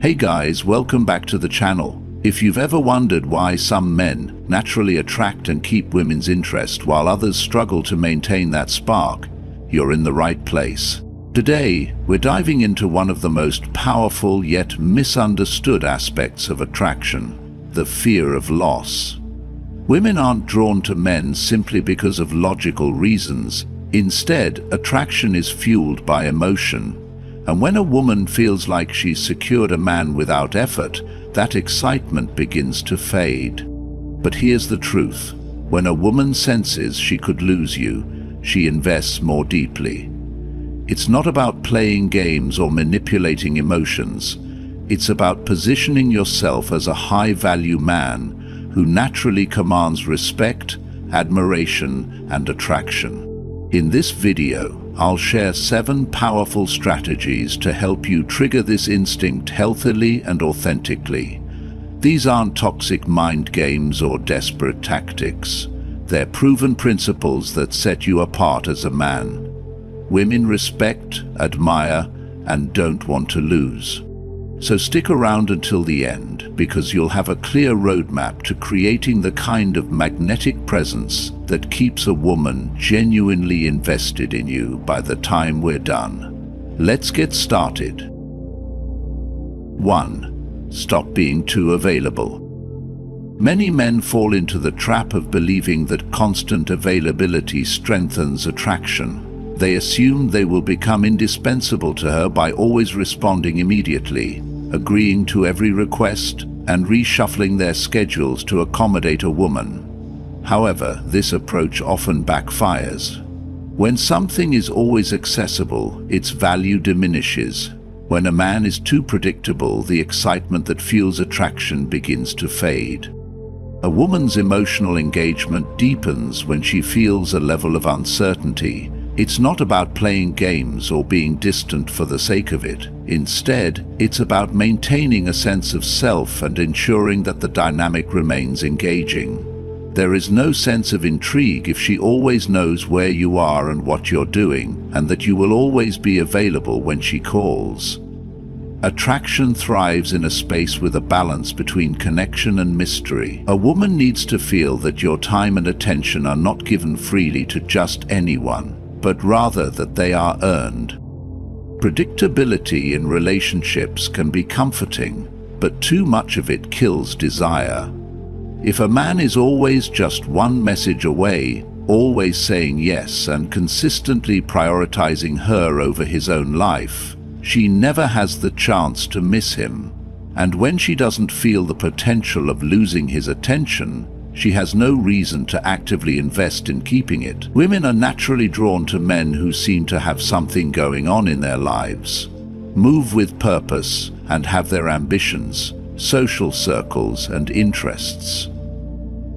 Hey guys, welcome back to the channel. If you've ever wondered why some men naturally attract and keep women's interest while others struggle to maintain that spark, you're in the right place. Today, we're diving into one of the most powerful yet misunderstood aspects of attraction, the fear of loss. Women aren't drawn to men simply because of logical reasons. Instead, attraction is fueled by emotion. And when a woman feels like she's secured a man without effort, that excitement begins to fade. But here's the truth. When a woman senses she could lose you, she invests more deeply. It's not about playing games or manipulating emotions. It's about positioning yourself as a high-value man who naturally commands respect, admiration, and attraction. In this video, I'll share 7 powerful strategies to help you trigger this instinct healthily and authentically. These aren't toxic mind games or desperate tactics. They're proven principles that set you apart as a man. Women respect, admire, and don't want to lose. So stick around until the end, because you'll have a clear roadmap to creating the kind of magnetic presence that keeps a woman genuinely invested in you by the time we're done. Let's get started. 1. Stop being too available. Many men fall into the trap of believing that constant availability strengthens attraction. They assume they will become indispensable to her by always responding immediately, agreeing to every request, and reshuffling their schedules to accommodate a woman. However, this approach often backfires. When something is always accessible, its value diminishes. When a man is too predictable, the excitement that fuels attraction begins to fade. A woman's emotional engagement deepens when she feels a level of uncertainty. It's not about playing games or being distant for the sake of it. Instead, it's about maintaining a sense of self and ensuring that the dynamic remains engaging. There is no sense of intrigue if she always knows where you are and what you're doing, and that you will always be available when she calls. Attraction thrives in a space with a balance between connection and mystery. A woman needs to feel that your time and attention are not given freely to just anyone, but rather that they are earned. Predictability in relationships can be comforting, but too much of it kills desire. If a man is always just one message away, always saying yes and consistently prioritizing her over his own life, she never has the chance to miss him. And when she doesn't feel the potential of losing his attention, she has no reason to actively invest in keeping it. Women are naturally drawn to men who seem to have something going on in their lives, move with purpose, and have their ambitions, social circles, and interests.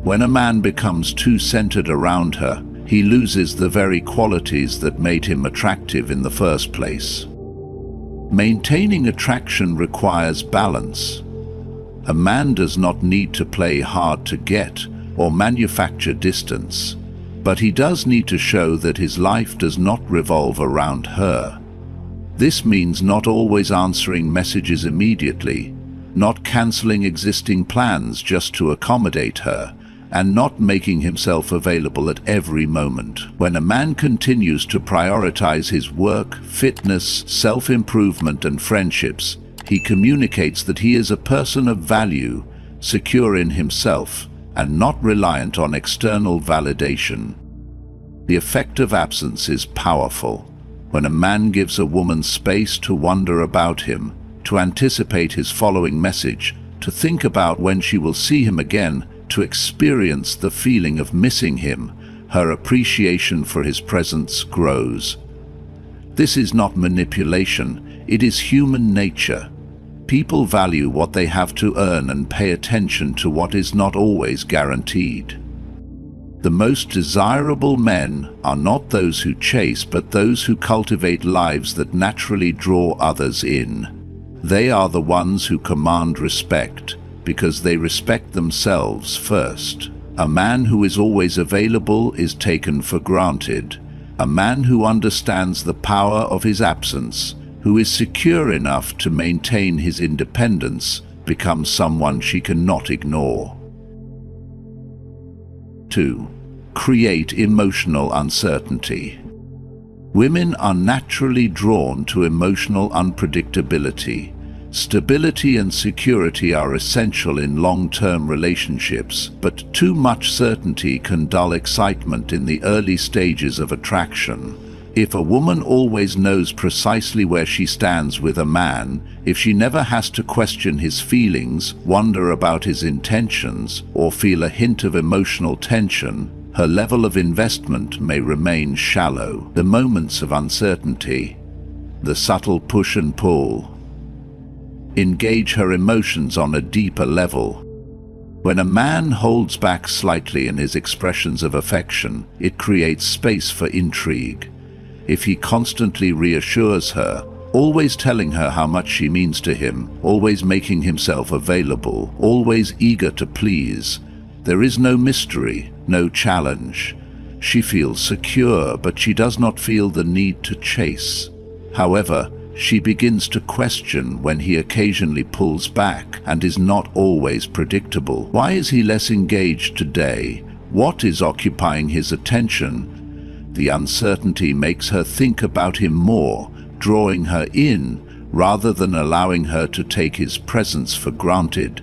When a man becomes too centered around her, he loses the very qualities that made him attractive in the first place. Maintaining attraction requires balance. A man does not need to play hard to get or manufacture distance, but he does need to show that his life does not revolve around her. This means not always answering messages immediately, not canceling existing plans just to accommodate her, and not making himself available at every moment. When a man continues to prioritize his work, fitness, self-improvement, and friendships, he communicates that he is a person of value, secure in himself, and not reliant on external validation. The effect of absence is powerful. When a man gives a woman space to wonder about him, to anticipate his following message, to think about when she will see him again, to experience the feeling of missing him, her appreciation for his presence grows. This is not manipulation, it is human nature. People value what they have to earn and pay attention to what is not always guaranteed. The most desirable men are not those who chase, but those who cultivate lives that naturally draw others in. They are the ones who command respect, because they respect themselves first. A man who is always available is taken for granted. A man who understands the power of his absence, who is secure enough to maintain his independence, becomes someone she cannot ignore. 2. Create emotional uncertainty. Women are naturally drawn to emotional unpredictability. Stability and security are essential in long-term relationships, but too much certainty can dull excitement in the early stages of attraction. If a woman always knows precisely where she stands with a man, if she never has to question his feelings, wonder about his intentions, or feel a hint of emotional tension, her level of investment may remain shallow. The moments of uncertainty, the subtle push and pull. Engage her emotions on a deeper level. When a man holds back slightly in his expressions of affection, it creates space for intrigue. If he constantly reassures her, always telling her how much she means to him, always making himself available, always eager to please, there is no mystery, no challenge. She feels secure, but she does not feel the need to chase. However, she begins to question when he occasionally pulls back and is not always predictable. Why is he less engaged today? What is occupying his attention? The uncertainty makes her think about him more, drawing her in rather than allowing her to take his presence for granted.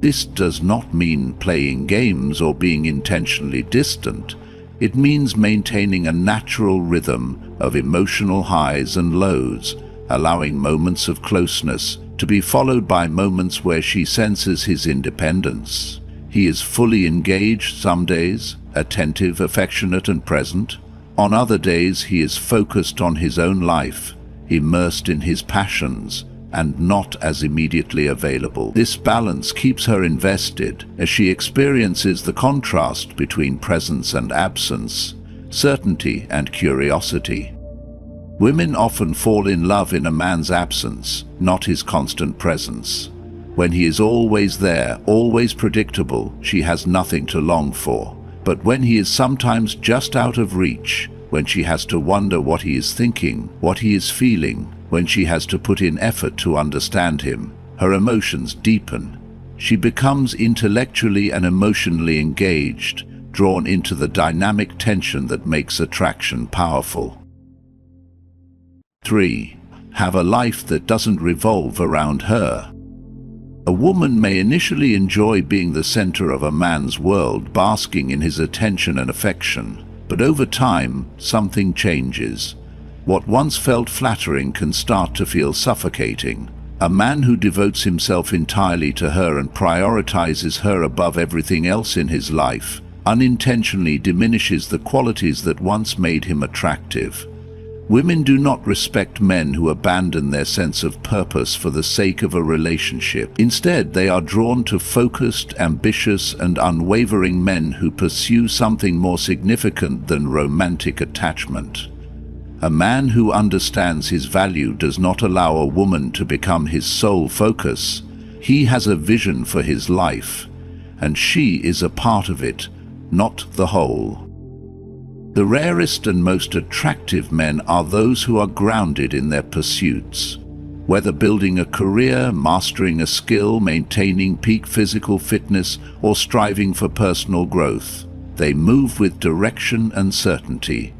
This does not mean playing games or being intentionally distant. It means maintaining a natural rhythm of emotional highs and lows, allowing moments of closeness to be followed by moments where she senses his independence. He is fully engaged some days, attentive, affectionate, and present. On other days, he is focused on his own life, immersed in his passions, and not as immediately available. This balance keeps her invested as she experiences the contrast between presence and absence, certainty and curiosity. Women often fall in love in a man's absence, not his constant presence. When he is always there, always predictable, she has nothing to long for. But when he is sometimes just out of reach, when she has to wonder what he is thinking, what he is feeling, when she has to put in effort to understand him, her emotions deepen. She becomes intellectually and emotionally engaged, drawn into the dynamic tension that makes attraction powerful. 3. Have a life that doesn't revolve around her. A woman may initially enjoy being the center of a man's world, basking in his attention and affection, but over time, something changes. What once felt flattering can start to feel suffocating. A man who devotes himself entirely to her and prioritizes her above everything else in his life unintentionally diminishes the qualities that once made him attractive. Women do not respect men who abandon their sense of purpose for the sake of a relationship. Instead, they are drawn to focused, ambitious, and unwavering men who pursue something more significant than romantic attachment. A man who understands his value does not allow a woman to become his sole focus. He has a vision for his life, and she is a part of it, not the whole. The rarest and most attractive men are those who are grounded in their pursuits. Whether building a career, mastering a skill, maintaining peak physical fitness, or striving for personal growth, they move with direction and certainty.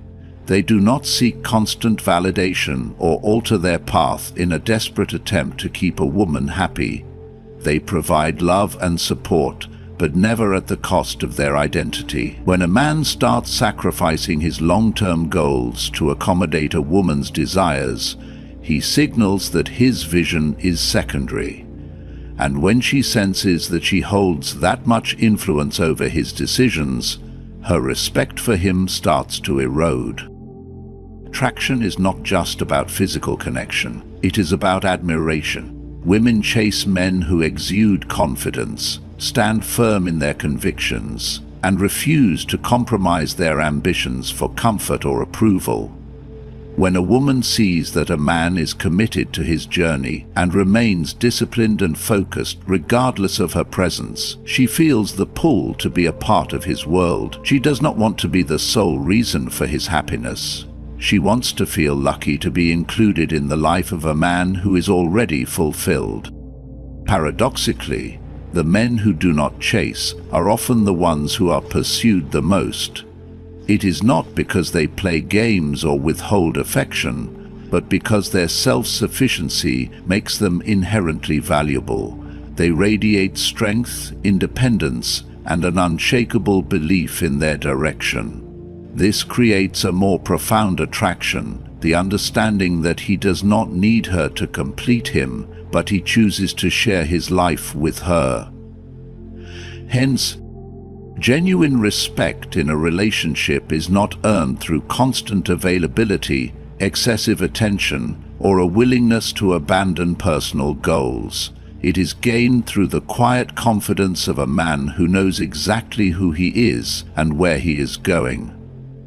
They do not seek constant validation or alter their path in a desperate attempt to keep a woman happy. They provide love and support, but never at the cost of their identity. When a man starts sacrificing his long-term goals to accommodate a woman's desires, he signals that his vision is secondary. And when she senses that she holds that much influence over his decisions, her respect for him starts to erode. Attraction is not just about physical connection, it is about admiration. Women chase men who exude confidence, stand firm in their convictions, and refuse to compromise their ambitions for comfort or approval. When a woman sees that a man is committed to his journey and remains disciplined and focused regardless of her presence, she feels the pull to be a part of his world. She does not want to be the sole reason for his happiness. She wants to feel lucky to be included in the life of a man who is already fulfilled. Paradoxically, the men who do not chase are often the ones who are pursued the most. It is not because they play games or withhold affection, but because their self-sufficiency makes them inherently valuable. They radiate strength, independence, and an unshakable belief in their direction. This creates a more profound attraction, the understanding that he does not need her to complete him, but he chooses to share his life with her. Hence, genuine respect in a relationship is not earned through constant availability, excessive attention, or a willingness to abandon personal goals. It is gained through the quiet confidence of a man who knows exactly who he is and where he is going.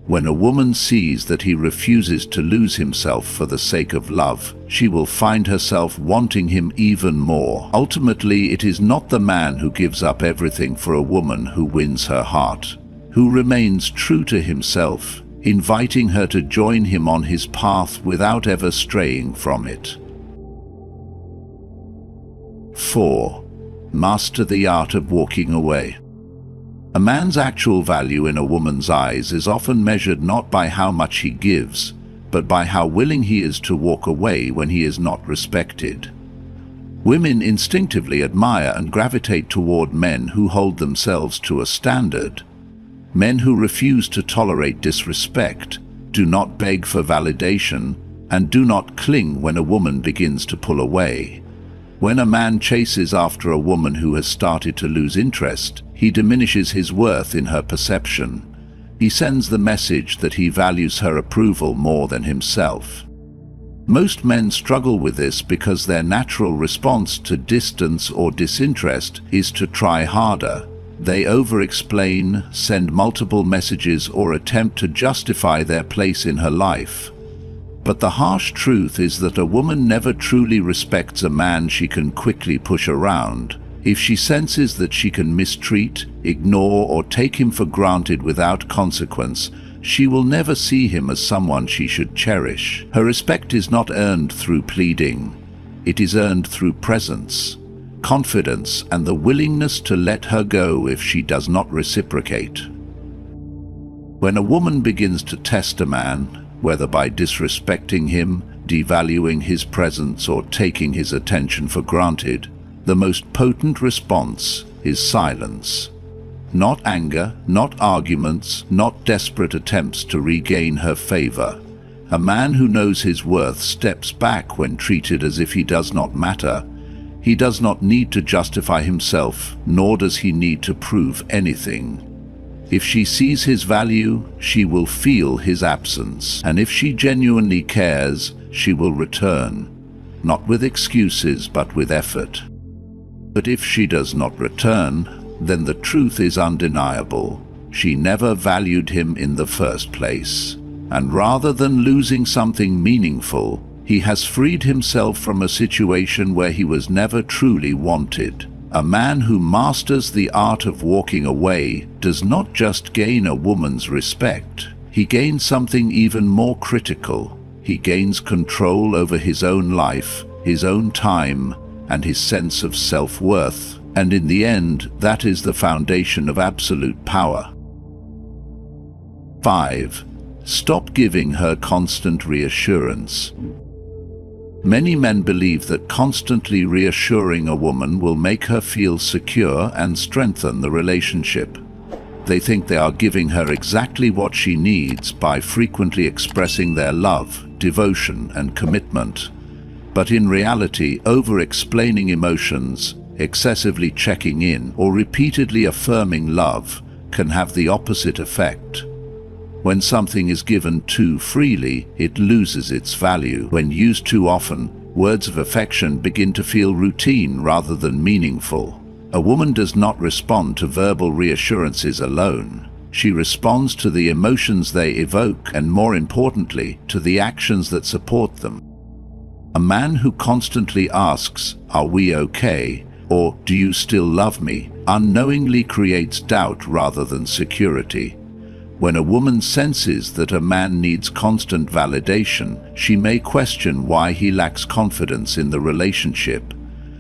When a woman sees that he refuses to lose himself for the sake of love, she will find herself wanting him even more. Ultimately, it is not the man who gives up everything for a woman who wins her heart, who remains true to himself, inviting her to join him on his path without ever straying from it. 4. Master the art of walking away. A man's actual value in a woman's eyes is often measured not by how much he gives, but by how willing he is to walk away when he is not respected. Women instinctively admire and gravitate toward men who hold themselves to a standard. Men who refuse to tolerate disrespect, do not beg for validation, and do not cling when a woman begins to pull away. When a man chases after a woman who has started to lose interest, he diminishes his worth in her perception. He sends the message that he values her approval more than himself. Most men struggle with this because their natural response to distance or disinterest is to try harder. They over-explain, send multiple messages, or attempt to justify their place in her life. But the harsh truth is that a woman never truly respects a man she can quickly push around. If she senses that she can mistreat, ignore, or take him for granted without consequence, she will never see him as someone she should cherish. Her respect is not earned through pleading. It is earned through presence, confidence, and the willingness to let her go if she does not reciprocate. When a woman begins to test a man, whether by disrespecting him, devaluing his presence, or taking his attention for granted, the most potent response is silence. Not anger, not arguments, not desperate attempts to regain her favor. A man who knows his worth steps back when treated as if he does not matter. He does not need to justify himself, nor does he need to prove anything. If she sees his value, she will feel his absence, and if she genuinely cares, she will return, not with excuses but with effort. But if she does not return, then the truth is undeniable. She never valued him in the first place, and rather than losing something meaningful, he has freed himself from a situation where he was never truly wanted. A man who masters the art of walking away does not just gain a woman's respect. He gains something even more critical. He gains control over his own life, his own time, and his sense of self-worth. And in the end, that is the foundation of absolute power. 5. Stop giving her constant reassurance. Many men believe that constantly reassuring a woman will make her feel secure and strengthen the relationship. They think they are giving her exactly what she needs by frequently expressing their love, devotion, and commitment. But in reality, over-explaining emotions, excessively checking in, or repeatedly affirming love can have the opposite effect. When something is given too freely, it loses its value. When used too often, words of affection begin to feel routine rather than meaningful. A woman does not respond to verbal reassurances alone. She responds to the emotions they evoke and, more importantly, to the actions that support them. A man who constantly asks, "Are we okay?" or "Do you still love me?" unknowingly creates doubt rather than security. When a woman senses that a man needs constant validation, she may question why he lacks confidence in the relationship.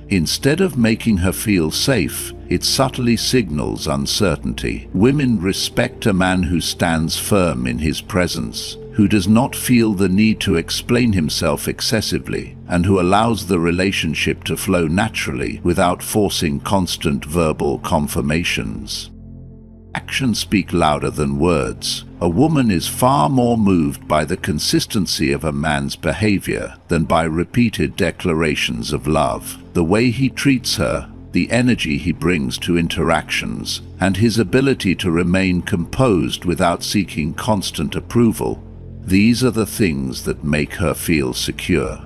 Instead of making her feel safe, it subtly signals uncertainty. Women respect a man who stands firm in his presence, who does not feel the need to explain himself excessively, and who allows the relationship to flow naturally without forcing constant verbal confirmations. Actions speak louder than words. A woman is far more moved by the consistency of a man's behavior than by repeated declarations of love. The way he treats her, the energy he brings to interactions, and his ability to remain composed without seeking constant approval, these are the things that make her feel secure.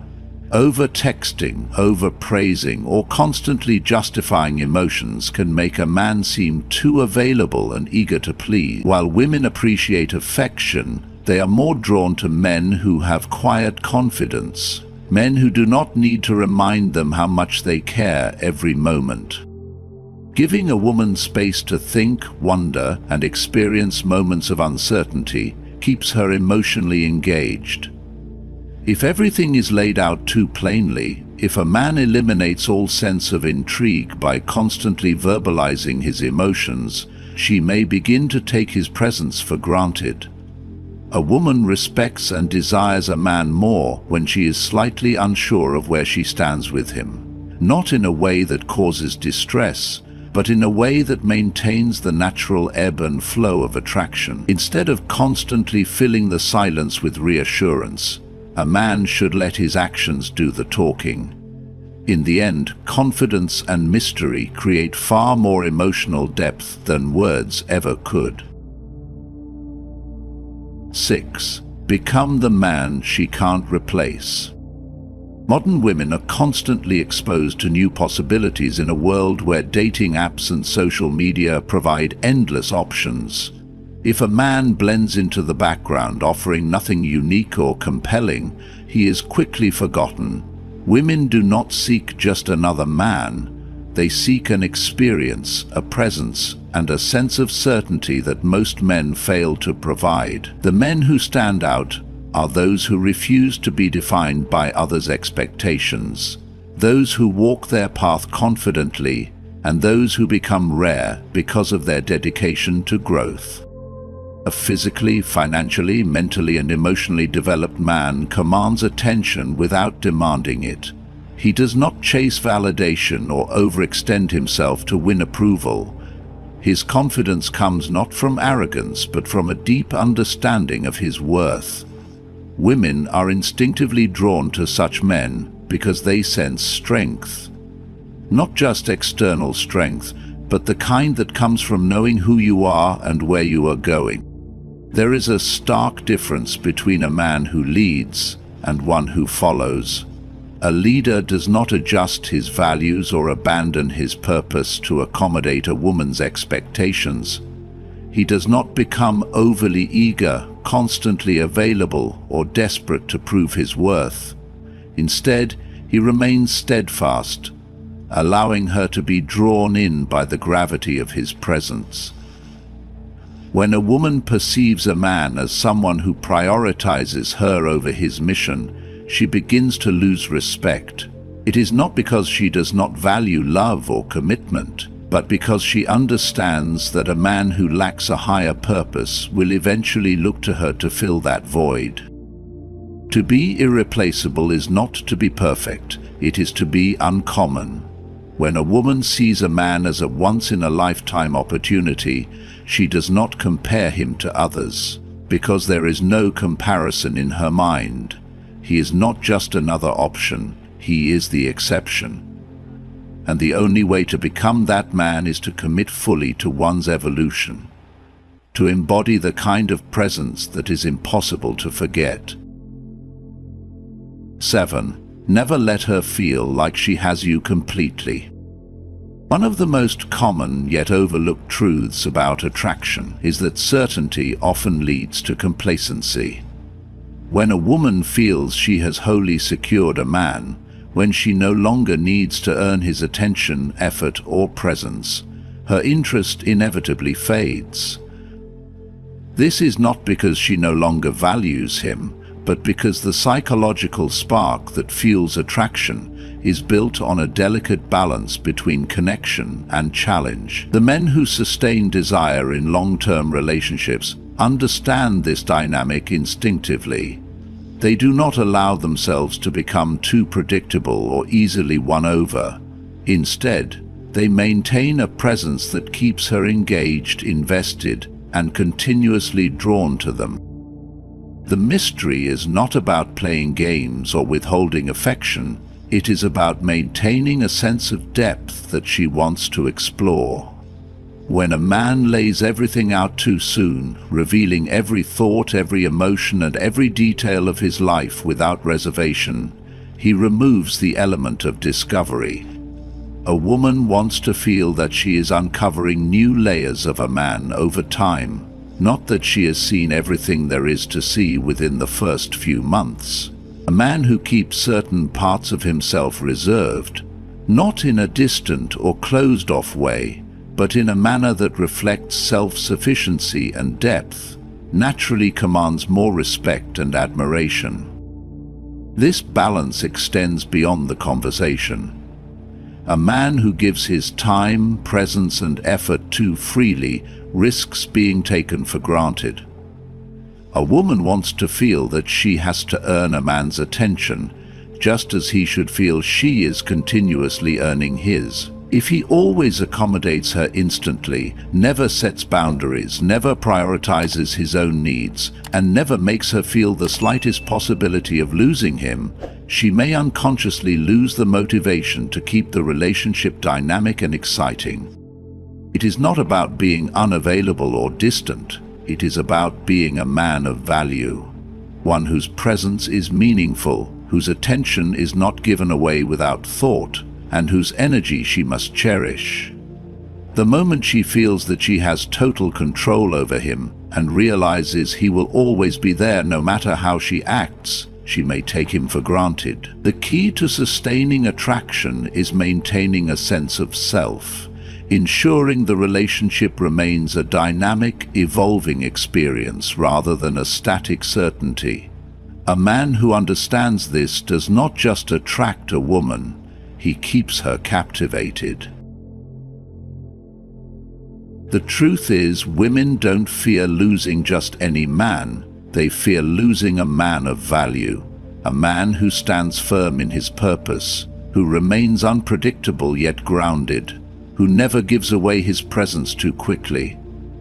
Over-texting, over-praising, or constantly justifying emotions can make a man seem too available and eager to please. While women appreciate affection, they are more drawn to men who have quiet confidence, men who do not need to remind them how much they care every moment. Giving a woman space to think, wonder, and experience moments of uncertainty keeps her emotionally engaged. If everything is laid out too plainly, if a man eliminates all sense of intrigue by constantly verbalizing his emotions, she may begin to take his presence for granted. A woman respects and desires a man more when she is slightly unsure of where she stands with him, not in a way that causes distress, but in a way that maintains the natural ebb and flow of attraction. Instead of constantly filling the silence with reassurance, a man should let his actions do the talking. In the end, confidence and mystery create far more emotional depth than words ever could. 6. Become the man she can't replace. Modern women are constantly exposed to new possibilities in a world where dating apps and social media provide endless options. If a man blends into the background, offering nothing unique or compelling, he is quickly forgotten. Women do not seek just another man. They seek an experience, a presence, and a sense of certainty that most men fail to provide. The men who stand out are those who refuse to be defined by others' expectations, those who walk their path confidently, and those who become rare because of their dedication to growth. A physically, financially, mentally, and emotionally developed man commands attention without demanding it. He does not chase validation or overextend himself to win approval. His confidence comes not from arrogance, but from a deep understanding of his worth. Women are instinctively drawn to such men because they sense strength. Not just external strength, but the kind that comes from knowing who you are and where you are going. There is a stark difference between a man who leads and one who follows. A leader does not adjust his values or abandon his purpose to accommodate a woman's expectations. He does not become overly eager, constantly available, or desperate to prove his worth. Instead, he remains steadfast, allowing her to be drawn in by the gravity of his presence. When a woman perceives a man as someone who prioritizes her over his mission, she begins to lose respect. It is not because she does not value love or commitment, but because she understands that a man who lacks a higher purpose will eventually look to her to fill that void. To be irreplaceable is not to be perfect, it is to be uncommon. When a woman sees a man as a once-in-a-lifetime opportunity, she does not compare him to others, because there is no comparison in her mind. He is not just another option, he is the exception. And the only way to become that man is to commit fully to one's evolution, to embody the kind of presence that is impossible to forget. 7. Never let her feel like she has you completely. One of the most common yet overlooked truths about attraction is that certainty often leads to complacency. When a woman feels she has wholly secured a man, when she no longer needs to earn his attention, effort, or presence, her interest inevitably fades. This is not because she no longer values him, but because the psychological spark that fuels attraction is built on a delicate balance between connection and challenge. The men who sustain desire in long-term relationships understand this dynamic instinctively. They do not allow themselves to become too predictable or easily won over. Instead, they maintain a presence that keeps her engaged, invested, and continuously drawn to them. The mystery is not about playing games or withholding affection. It is about maintaining a sense of depth that she wants to explore. When a man lays everything out too soon, revealing every thought, every emotion, and every detail of his life without reservation, he removes the element of discovery. A woman wants to feel that she is uncovering new layers of a man over time, not that she has seen everything there is to see within the first few months. A man who keeps certain parts of himself reserved, not in a distant or closed-off way, but in a manner that reflects self-sufficiency and depth, naturally commands more respect and admiration. This balance extends beyond the conversation. A man who gives his time, presence, and effort too freely risks being taken for granted. A woman wants to feel that she has to earn a man's attention, just as he should feel she is continuously earning his. If he always accommodates her instantly, never sets boundaries, never prioritizes his own needs, and never makes her feel the slightest possibility of losing him, she may unconsciously lose the motivation to keep the relationship dynamic and exciting. It is not about being unavailable or distant. It is about being a man of value, one whose presence is meaningful, whose attention is not given away without thought, and whose energy she must cherish. The moment she feels that she has total control over him and realizes he will always be there no matter how she acts, she may take him for granted. The key to sustaining attraction is maintaining a sense of self, ensuring the relationship remains a dynamic, evolving experience rather than a static certainty. A man who understands this does not just attract a woman, he keeps her captivated. The truth is, women don't fear losing just any man. They fear losing a man of value, a man who stands firm in his purpose, who remains unpredictable yet grounded, who never gives away his presence too quickly.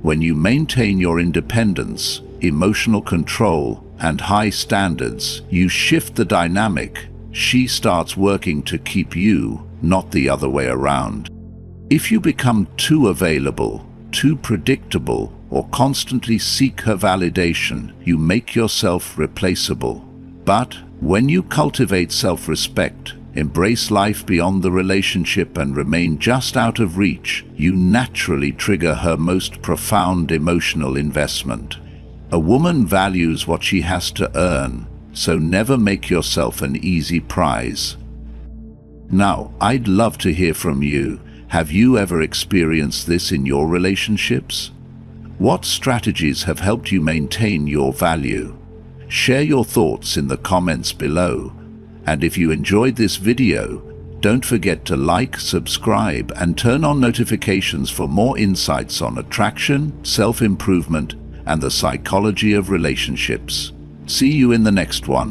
When you maintain your independence, emotional control, and high standards, you shift the dynamic. She starts working to keep you, not the other way around. If you become too available, too predictable, or constantly seek her validation, you make yourself replaceable. But when you cultivate self-respect, embrace life beyond the relationship, and remain just out of reach, you naturally trigger her most profound emotional investment. A woman values what she has to earn, so never make yourself an easy prize. Now, I'd love to hear from you. Have you ever experienced this in your relationships? What strategies have helped you maintain your value? Share your thoughts in the comments below. And if you enjoyed this video, don't forget to like, subscribe, and turn on notifications for more insights on attraction, self-improvement, and the psychology of relationships. See you in the next one.